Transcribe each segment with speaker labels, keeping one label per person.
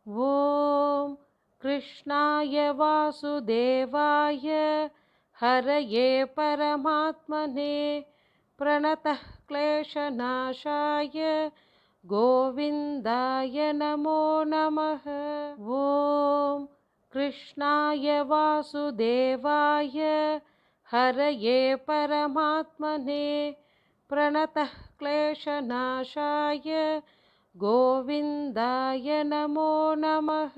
Speaker 1: ॐ कृष्णाय वासुदेवाय हरये परमात्मने प्रणतः क्लेशनाशाय गोविन्दाय नमो नमः। ॐ कृष्णाय वासुदेवाय हरये परमात्मने प्रणतः क्लेशनाशाय गोविन्दाय नमो नमः।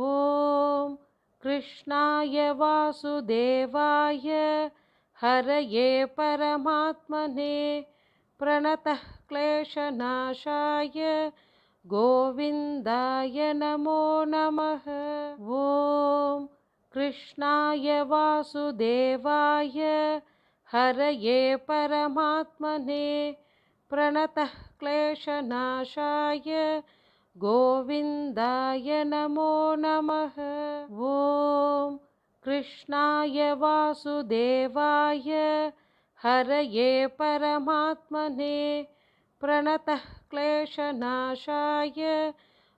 Speaker 1: ॐ कृष्णाय वासुदेवाय हरये परमात्मने प्रणतः क्लेशनाशाय गोविन्दाय नमो नमः। ॐ कृष्णाय वासुदेवाय हरये परमात्मने प्रणतः क्लेशनाशाय गोविन्दाय नमो नमः। ॐ कृष्णाय वासुदेवाय हरये परमात्मने प्रणतः क्लेशनाशाय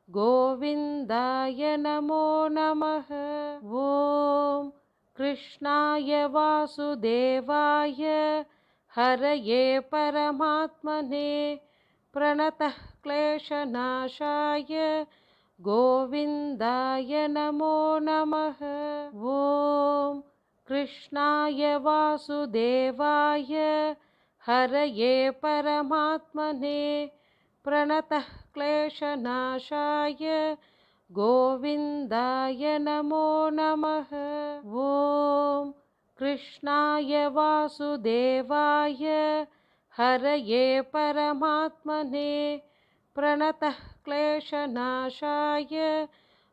Speaker 1: गोविन्दाय नमो नमः। ॐ कृष्णाय वासुदेवाय हरये परमात्मने प्रणतः क्लेशनाशाय गोविन्दाय नमो नमः। ॐ कृष्णाय वासुदेवाय हरये परमात्मने प्रणतः क्लेशनाशाय गोविन्दाय नमो नमः। ॐ कृष्णाय वासुदेवाय हरये परमात्मने प्रणतः क्लेशनाशाय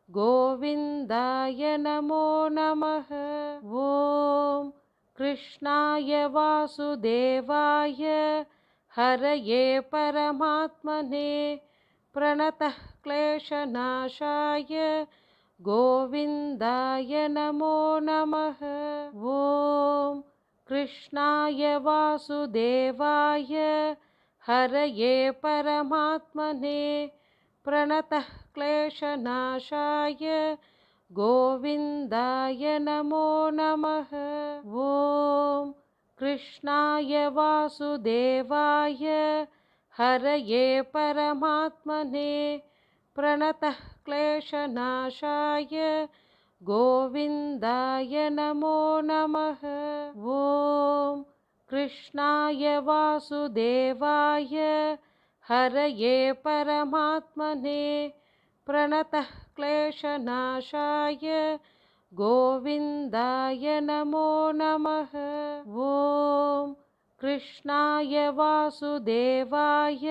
Speaker 1: गोविन्दाय नमो नमः। ॐ कृष्णाय वासुदेवाय हरये परमात्मने प्रणतः क्लेशनाशाय गोविन्दाय नमो नमः। ॐ कृष्णाय वासुदेवाय हरये परमात्मने प्रणतः क्लेशनाशाय गोविन्दाय नमो नमः। ॐ कृष्णाय वासुदेवाय हरये परमात्मने प्रणतः क्लेशनाशाय गोविन्दाय नमो नमः। ॐ कृष्णाय वासुदेवाय हरये परमात्मने प्रणतः क्लेशनाशाय गोविन्दाय नमो नमः। ॐ कृष्णाय वासुदेवाय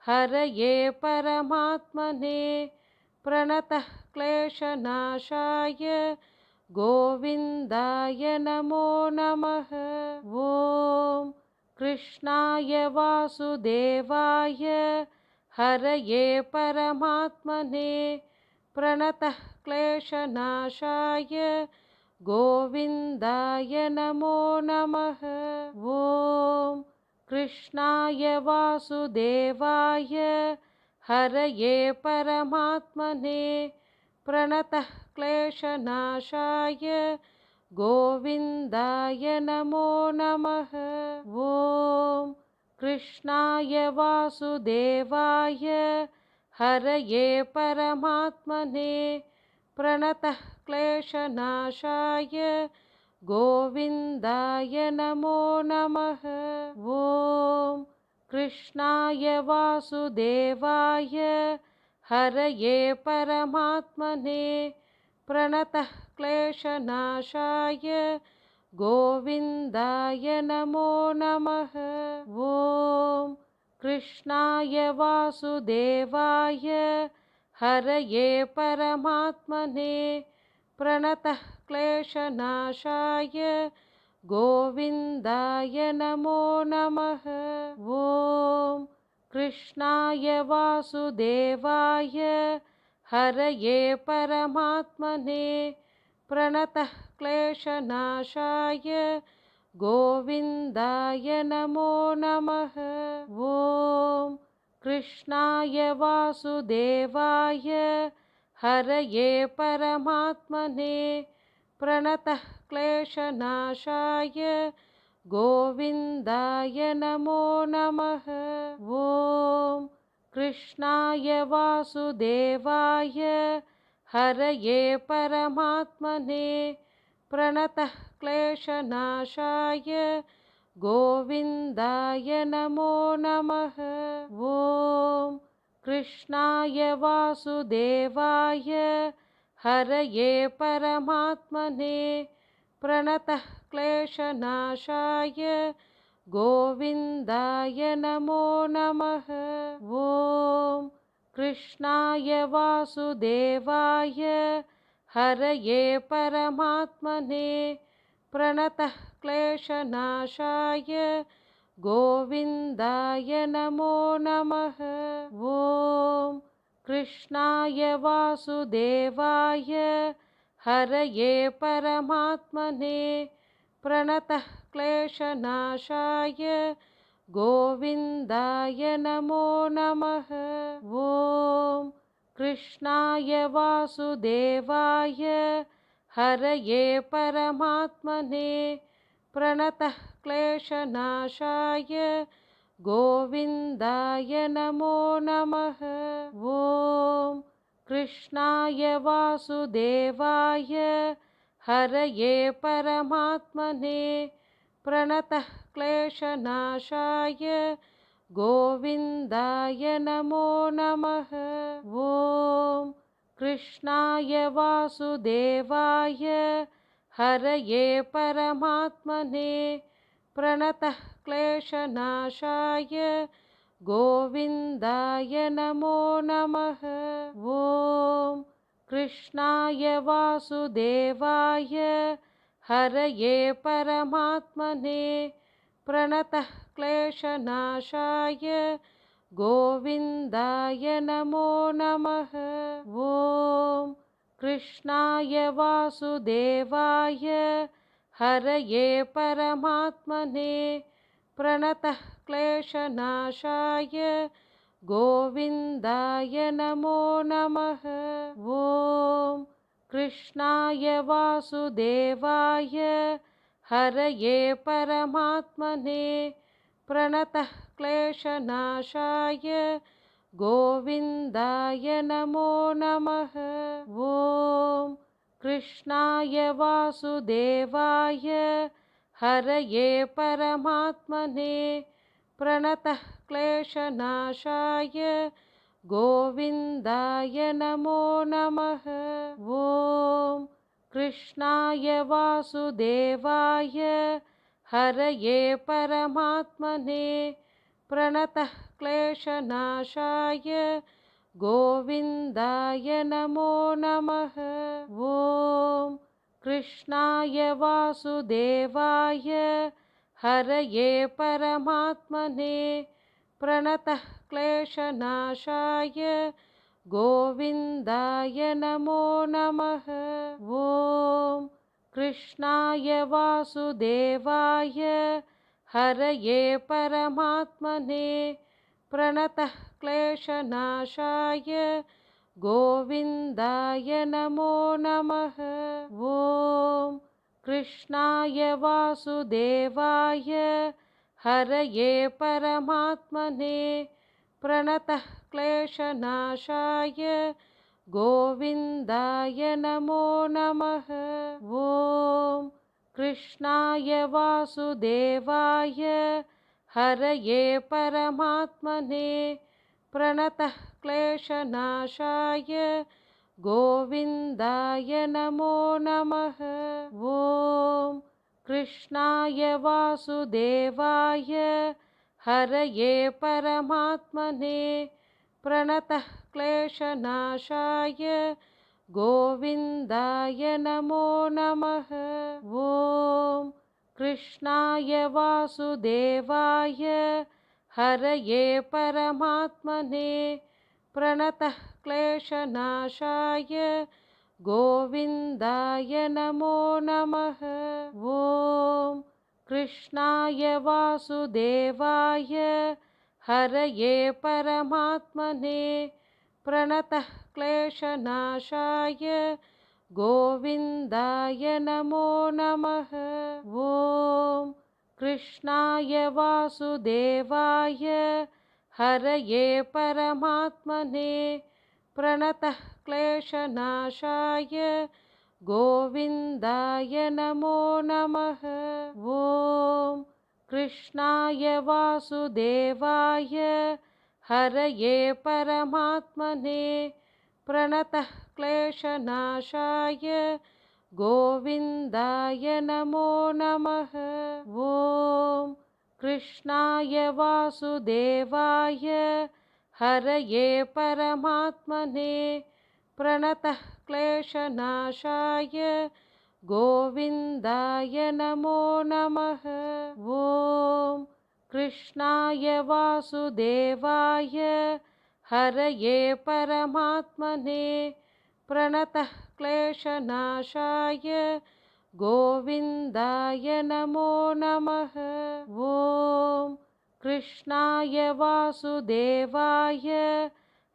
Speaker 1: हरये परमात्मने प्रणतः क्लेशनाशाय गोविन्दाय नमो नमः। ॐ कृष्णाय वासुदेवाय हरये परमात्मने प्रणतः क्लेशनाशाय गोविन्दाय नमो नमः। ॐ कृष्णाय वासुदेवाय हरये परमात्मने प्रणतः क्लेशनाशाय गोविन्दाय नमो नमः। ॐ कृष्णाय वासुदेवाय हरये परमात्मने प्रणतः क्लेशनाशाय गोविन्दाय नमो नमः। ॐ कृष्णाय वासुदेवाय हरये परमात्मने प्रणतः क्लेशनाशाय गोविन्दाय नमो नमः। ॐ कृष्णाय वासुदेवाय हरये परमात्मने प्रणतः क्लेशनाशाय गोविन्दाय नमो नमः। ॐ कृष्णाय वासुदेवाय हरये परमात्मने प्रणतः क्लेशनाशाय गोविन्दाय नमो नमः। ॐ कृष्णाय वासुदेवाय हरये परमात्मने प्रणतः क्लेशनाशाय गोविन्दाय नमो नमः। ॐ कृष्णाय वासुदेवाय हरये परमात्मने प्रणतः क्लेशनाशाय गोविन्दाय नमो नमः। ॐ कृष्णाय वासुदेवाय हरये परमात्मने प्रणतः क्लेशनाशाय गोविन्दाय नमो नमः। ॐ कृष्णाय वासुदेवाय हरये परमात्मने प्रणतः क्लेशनाशाय गोविन्दाय नमो नमः। ॐ कृष्णाय वासुदेवाय हरये परमात्मने प्रणतः क्लेशनाशाय गोविन्दाय नमो नमः। ॐ कृष्णाय वासुदेवाय हरये परमात्मने प्रणतः क्लेशनाशाय गोविन्दाय नमो नमः। ॐ कृष्णाय वासुदेवाय हरये परमात्मने प्रणतः क्लेशनाशाय गोविन्दाय नमो नमः। ॐ कृष्णाय वासुदेवाय हरये परमात्मने प्रणतः क्लेशनाशाय गोविन्दाय नमो नमः। ॐ कृष्णाय वासुदेवाय हरये परमात्मने प्रणतः क्लेशनाशाय गोविन्दाय नमो नमः। ॐ कृष्णाय वासुदेवाय हरये परमात्मने प्रणतः क्लेशनाशाय गोविन्दाय नमो नमः। ॐ कृष्णाय वासुदेवाय हरये परमात्मने प्रणतः क्लेशनाशाय गोविन्दाय नमो नमः। ॐ कृष्णाय वासुदेवाय हरये परमात्मने प्रणतः क्लेशनाशाय गोविन्दाय नमो नमः। ॐ कृष्णाय वासुदेवाय हरये परमात्मने प्रणतः क्लेशनाशाय गोविन्दाय नमो नमः। ॐ कृष्णाय वासुदेवाय हरये परमात्मने प्रणतः क्लेशनाशाय गोविन्दाय नमो नमः। ॐ कृष्णाय वासुदेवाय हरये परमात्मने प्रणतः क्लेशनाशाय गोविन्दाय नमो नमः। ॐ कृष्णाय वासुदेवाय हरये परमात्मने प्रणतः क्लेशनाशाय गोविन्दाय नमो नमः। ॐ कृष्णाय वासुदेवाय हरये परमात्मने प्रणतः क्लेशनाशाय गोविन्दाय नमो नमः। ॐ कृष्णाय वासुदेवाय हरये परमात्मने प्रणतः क्लेशनाशाय गोविन्दाय नमो नमः। ॐ कृष्णाय वासुदेवाय हरये परमात्मने प्रणतः क्लेशनाशाय गोविन्दाय नमो नमः। ॐ कृष्णाय वासुदेवाय हरये परमात्मने प्रणतः क्लेशनाशाय गोविन्दाय नमो नमः। ॐ कृष्णाय वासुदेवाय हरये परमात्मने प्रणतः क्लेशनाशाय गोविन्दाय नमो नमः। ॐ कृष्णाय वासुदेवाय हरये परमात्मने प्रणतः क्लेशनाशाय गोविन्दाय नमो नमः। ॐ कृष्णाय वासुदेवाय हरये परमात्मने प्रणतः क्लेशनाशाय गोविन्दाय नमो नमः। ॐ कृष्णाय वासुदेवाय हरये परमात्मने प्रणतः क्लेशनाशाय गोविन्दाय नमो नमः। ॐ कृष्णाय वासुदेवाय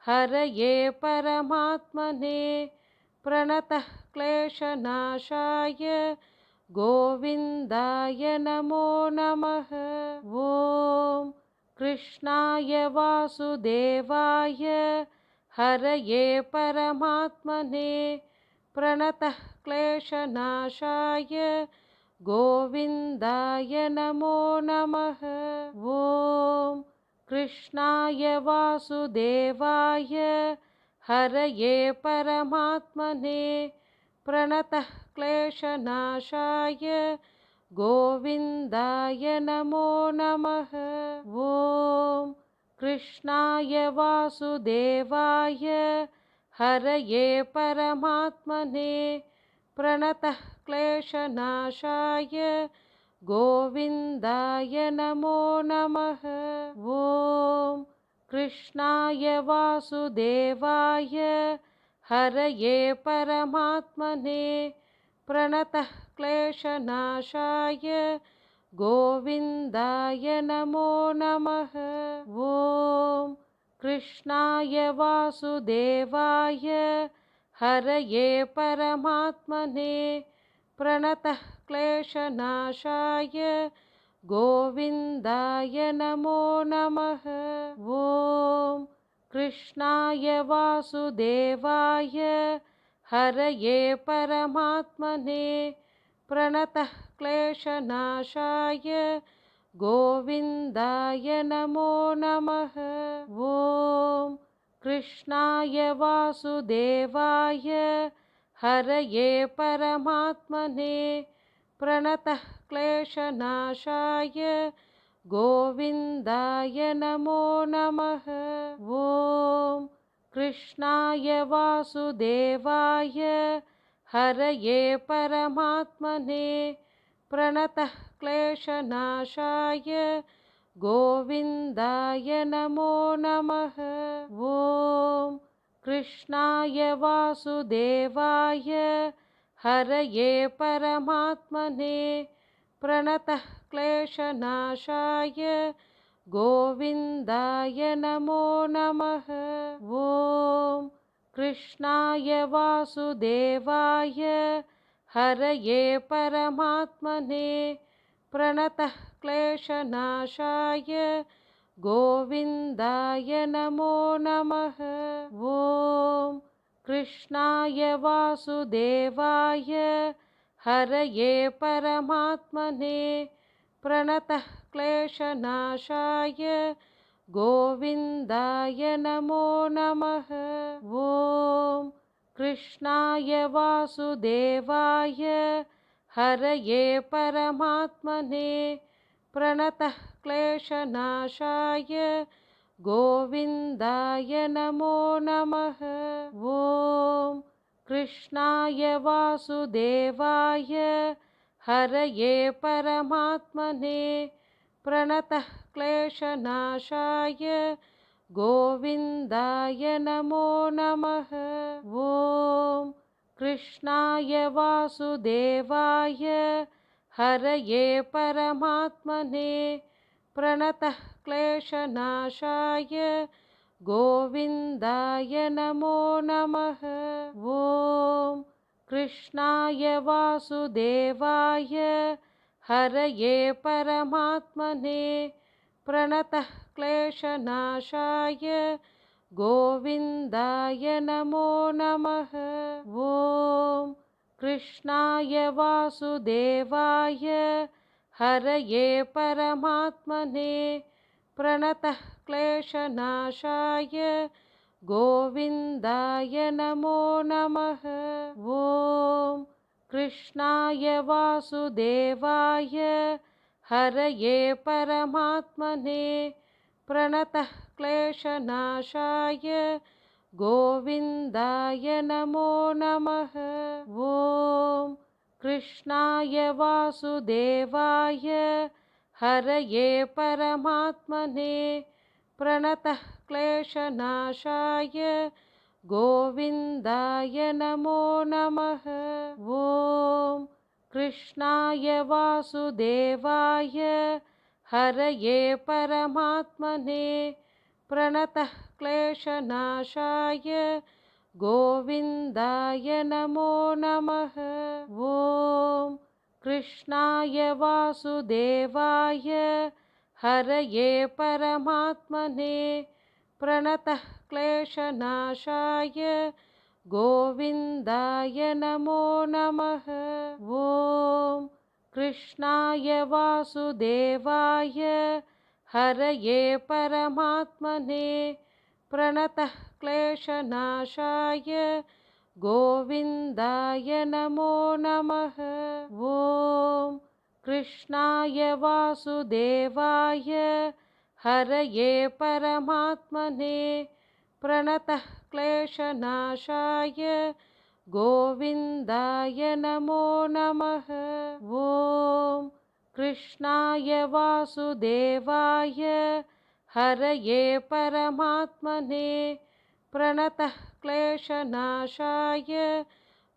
Speaker 1: हरये परमात्मने प्रणतः क्लेशनाशाय गोविन्दाय नमो नमः। ॐ कृष्णाय वासुदेवाय हरये परमात्मने प्रणतः क्लेशनाशाय गोविन्दाय नमो नमः। ॐ कृष्णाय वासुदेवाय हरये परमात्मने प्रणतः क्लेशनाशाय गोविन्दाय नमो नमः। ॐ कृष्णाय वासुदेवाय हरये परमात्मने प्रणतः क्लेशनाशाय गोविन्दाय नमो नमः। ॐ कृष्णाय वासुदेवाय हरये परमात्मने प्रणतः क्लेशनाशाय गोविन्दाय नमो नमः। ॐ कृष्णाय वासुदेवाय हरये परमात्मने प्रणतः क्लेशनाशाय गोविन्दाय नमो नमः। ॐ कृष्णाय वासुदेवाय हरये परमात्मने प्रणतः क्लेशनाशाय गोविन्दाय नमो नमः। ॐ कृष्णाय वासुदेवाय हरये परमात्मने प्रणतः क्लेशनाशाय गोविन्दाय नमो नमः। ॐ कृष्णाय वासुदेवाय हरये परमात्मने प्रणतः क्लेशनाशाय गोविन्दाय नमो नमः। ॐ कृष्णाय वासुदेवाय हरये परमात्मने प्रणतः क्लेशनाशाय गोविन्दाय नमो नमः। ॐ कृष्णाय वासुदेवाय हरये परमात्मने प्रणतः क्लेशनाशाय गोविन्दाय नमो नमः। ॐ कृष्णाय वासुदेवाय हरये परमात्मने प्रणतः क्लेशनाशाय गोविन्दाय नमो नमः। ॐ कृष्णाय वासुदेवाय हरये परमात्मने प्रणतः क्लेशनाशाय गोविन्दाय नमो नमः। ॐ कृष्णाय वासुदेवाय हरये परमात्मने प्रणतः क्लेशनाशाय गोविन्दाय नमो नमः। ॐ कृष्णाय वासुदेवाय हरये परमात्मने प्रणतः क्लेशनाशाय गोविन्दाय नमो नमः। ॐ कृष्णाय वासुदेवाय हरये परमात्मने प्रणतः क्लेशनाशाय गोविन्दाय नमो नमः। ॐ कृष्णाय वासुदेवाय हरये परमात्मने प्रणतः क्लेशनाशाय गोविन्दाय नमो नमः। ॐ कृष्णाय वासुदेवाय हरये परमात्मने प्रणतः क्लेशनाशाय गोविन्दाय नमो नमः। ॐ कृष्णाय वासुदेवाय हरये परमात्मने प्रणतः क्लेशनाशाय गोविन्दाय नमो नमः। ॐ कृष्णाय वासुदेवाय हरये परमात्मने प्रणतः क्लेशनाशाय गोविन्दाय नमो नमः। ॐ कृष्णाय वासुदेवाय हरये परमात्मने प्रणतः क्लेशनाशाय गोविन्दाय नमो नमः। ॐ कृष्णाय वासुदेवाय हरये परमात्मने प्रणतः क्लेशनाशाय गोविन्दाय नमो नमः। ॐ कृष्णाय वासुदेवाय हरये परमात्मने प्रणतः क्लेशनाशाय गोविन्दाय नमो नमः। ॐ कृष्णाय वासुदेवाय हरये परमात्मने प्रणतः क्लेशनाशाय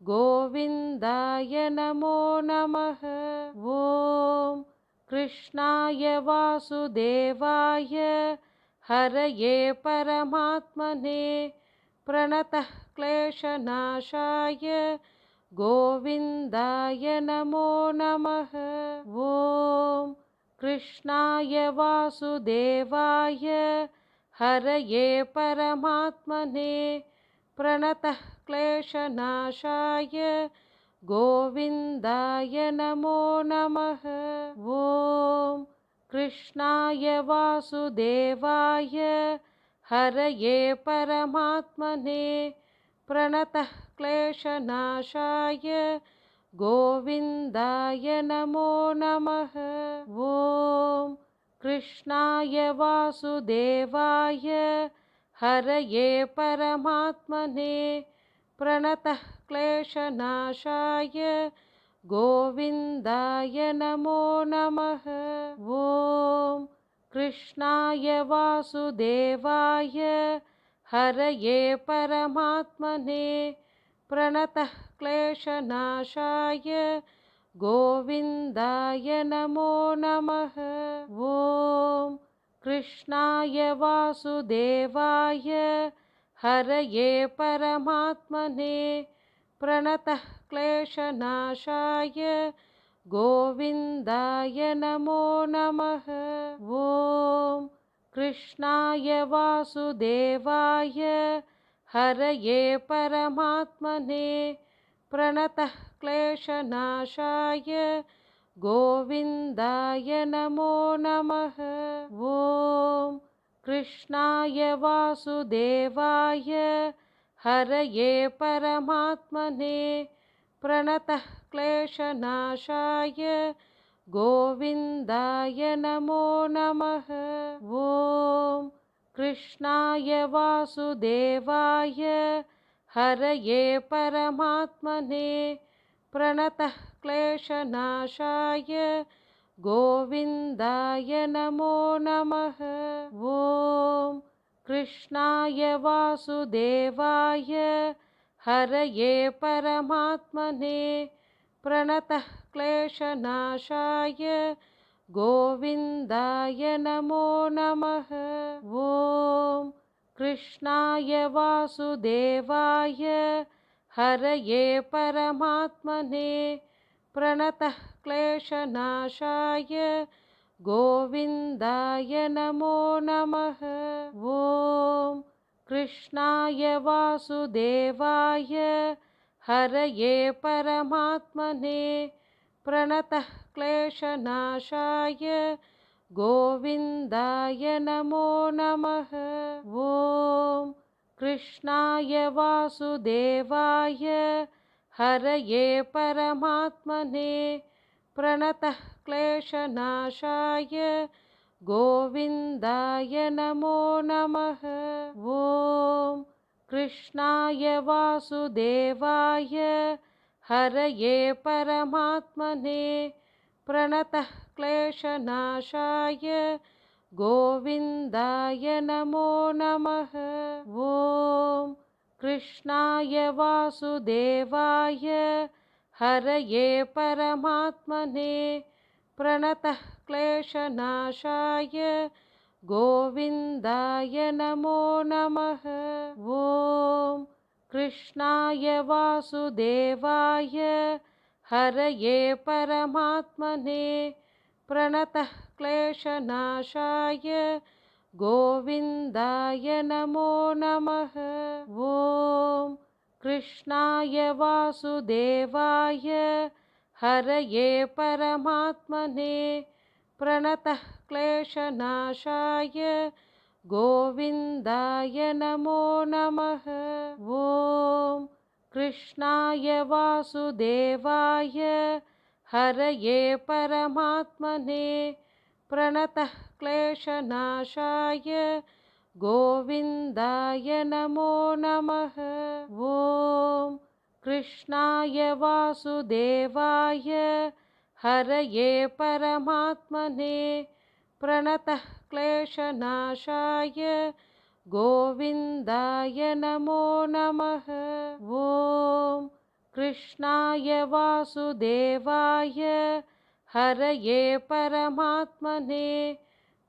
Speaker 1: गोविन्दाय नमो नमः। ॐ कृष्णाय वासुदेवाय हरये परमात्मने प्रणतः क्लेशनाशाय गोविन्दाय नमो नमः। ॐ कृष्णाय वासुदेवाय हरये परमात्मने प्रणतः क्लेशनाशाय गोविन्दाय नमो नमः। ॐ कृष्णाय वासुदेवाय हरये परमात्मने प्रणतः क्लेशनाशाय गोविन्दाय नमो नमः। ॐ कृष्णाय वासुदेवाय हरये परमात्मने प्रणतः क्लेशनाशाय गोविन्दाय नमो नमः। ॐ कृष्णाय वासुदेवाय हरये परमात्मने प्रणतः क्लेशनाशाय गोविन्दाय नमो नमः। ॐ कृष्णाय वासुदेवाय हरये परमात्मने प्रणतः क्लेशनाशाय गोविन्दाय नमो नमः। ॐ कृष्णाय वासुदेवाय हरये परमात्मने प्रणतः क्लेशनाशाय गोविन्दाय नमो नमः। ॐ कृष्णाय वासुदेवाय हरये परमात्मने प्रणतः क्लेशनाशाय गोविन्दाय नमो नमः। ॐ कृष्णाय वासुदेवाय हरये परमात्मने प्रणतः क्लेशनाशाय गोविन्दाय नमो नमः। ॐ कृष्णाय वासुदेवाय हरये परमात्मने प्रणतः क्लेशनाशाय गोविन्दाय नमो नमः। ॐ कृष्णाय वासुदेवाय हरये परमात्मने प्रणतः क्लेशनाशाय गोविन्दाय नमो नमः। ॐ कृष्णाय वासुदेवाय हरये परमात्मने प्रणतः क्लेशनाशाय गोविन्दाय नमो नमः। ॐ कृष्णाय वासुदेवाय हरये परमात्मने प्रणतः क्लेशनाशाय गोविन्दाय नमो नमः। ॐ कृष्णाय वासुदेवाय हरये परमात्मने प्रणतः क्लेशनाशाय गोविन्दाय नमो नमः। ॐ कृष्णाय वासुदेवाय हरये परमात्मने प्रणतः क्लेशनाशाय गोविन्दाय नमो नमः। ॐ कृष्णाय वासुदेवाय हरये परमात्मने प्रणतः क्लेशनाशाय गोविन्दाय नमो नमः। ॐ कृष्णाय वासुदेवाय हरये परमात्मने प्रणतः क्लेशनाशाय गोविन्दाय नमो नमः। ॐ कृष्णाय वासुदेवाय हरये परमात्मने प्रणतः क्लेशनाशाय गोविन्दाय नमो नमः। ॐ कृष्णाय वासुदेवाय हरये परमात्मने प्रणतः क्लेशनाशाय गोविन्दाय नमो नमः। ॐ कृष्णाय वासुदेवाय हरये परमात्मने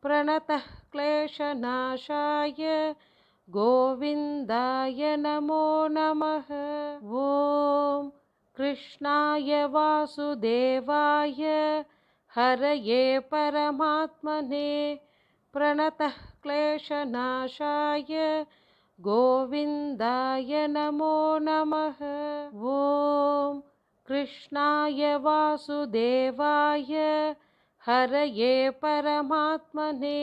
Speaker 1: प्रणतः क्लेशनाशाय गोविन्दाय नमो नमः। ॐ कृष्णाय वासुदेवाय हरये परमात्मने प्रणतः क्लेशनाशाय गोविन्दाय नमो नमः। ॐ कृष्णाय वासुदेवाय हरये परमात्मने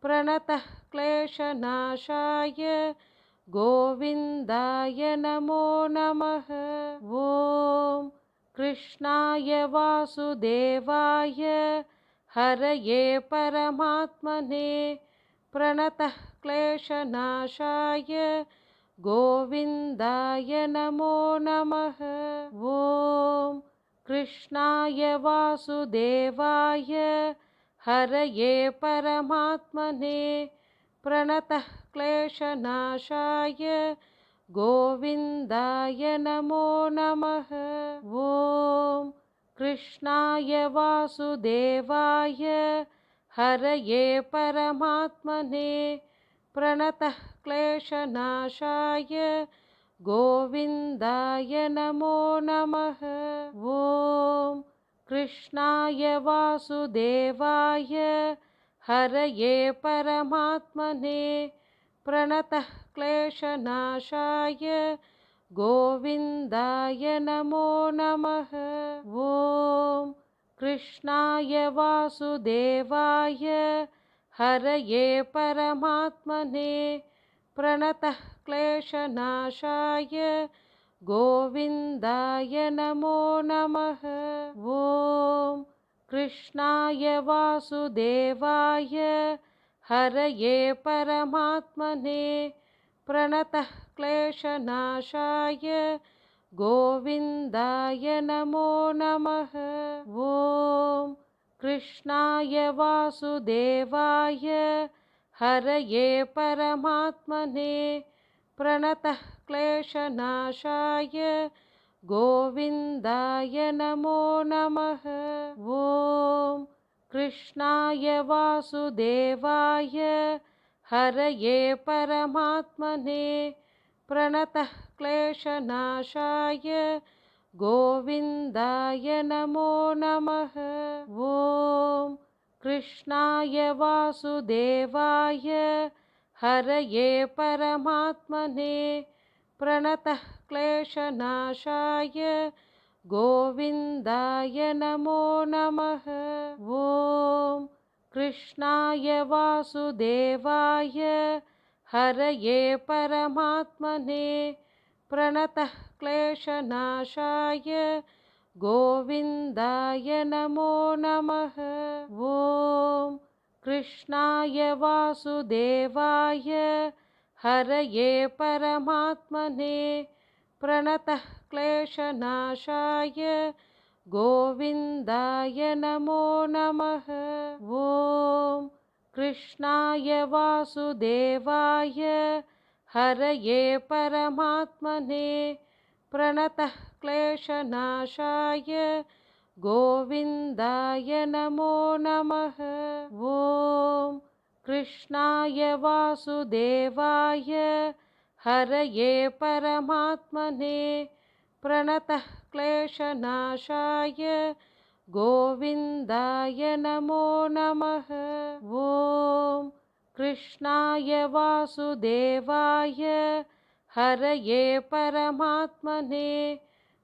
Speaker 1: प्रणतः क्लेशनाशाय गोविन्दाय नमो नमः। ॐ कृष्णाय वासुदेवाय हरये परमात्मने प्रणतः क्लेशनाशाय गोविन्दाय नमो नमः। ॐ कृष्णाय वासुदेवाय हरये परमात्मने प्रणतः क्लेशनाशाय गोविन्दाय नमो नमः। ॐ कृष्णाय वासुदेवाय हरये परमात्मने प्रणतः क्लेशनाशाय गोविन्दाय नमो नमः। ॐ कृष्णाय वासुदेवाय हरये परमात्मने प्रणतः क्लेशनाशाय गोविन्दाय नमो नमः। ॐ कृष्णाय वासुदेवाय हरये परमात्मने प्रणतः क्लेशनाशाय गोविन्दाय नमो नमः। ॐ कृष्णाय वासुदेवाय हरये परमात्मने प्रणतः क्लेशनाशाय गोविन्दाय नमो नमः। ॐ कृष्णाय वासुदेवाय हरये परमात्मने प्रणतः क्लेशनाशाय गोविन्दाय नमो नमः। ॐ कृष्णाय वासुदेवाय हरये परमात्मने प्रणतः क्लेशनाशाय गोविन्दाय नमो नमः। ॐ कृष्णाय वासुदेवाय हरये परमात्मने प्रणतः क्लेशनाशाय गोविन्दाय नमो नमः। ॐ कृष्णाय वासुदेवाय हरये परमात्मने प्रणतः क्लेशनाशाय गोविन्दाय नमो नमः। ॐ कृष्णाय वासुदेवाय हरये परमात्मने प्रणतः क्लेशनाशाय गोविन्दाय नमो नमः। ॐ कृष्णाय वासुदेवाय हरये परमात्मने प्रणतः क्लेशनाशाय गोविन्दाय नमो नमः। ॐ कृष्णाय वासुदेवाय हरये परमात्मने प्रणतः क्लेशनाशाय गोविन्दाय नमो नमः। ॐ कृष्णाय वासुदेवाय हरये परमात्मने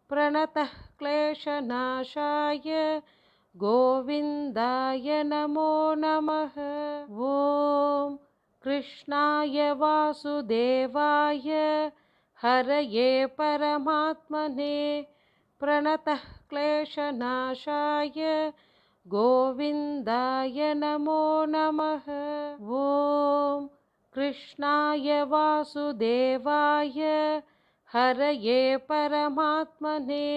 Speaker 1: प्रणतः क्लेशनाशाय गोविन्दाय नमो नमः। ॐ कृष्णाय वासुदेवाय हरये परमात्मने प्रणतः क्लेशनाशाय गोविन्दाय नमो नमः। ॐ कृष्णाय वासुदेवाय हरये परमात्मने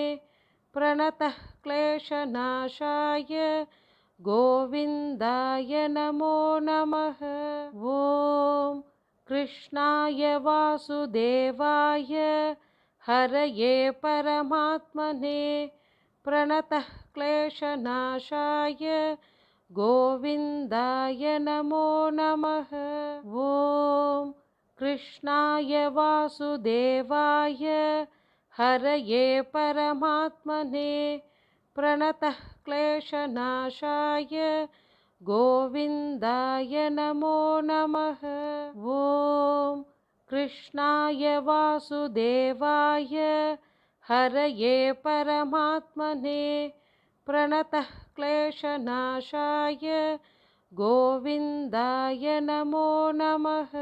Speaker 1: प्रणतः क्लेशनाशाय गोविन्दाय नमो नमः। ॐ कृष्णाय वासुदेवाय हरये परमात्मने प्रणतः क्लेशनाशाय गोविन्दाय नमो नमः। ॐ कृष्णाय वासुदेवाय हरये परमात्मने प्रणतः क्लेशनाशाय गोविन्दाय नमो नमः। ॐ कृष्णाय वासुदेवाय हरये परमात्मने प्रणतः क्लेशनाशाय गोविन्दाय नमो नमः।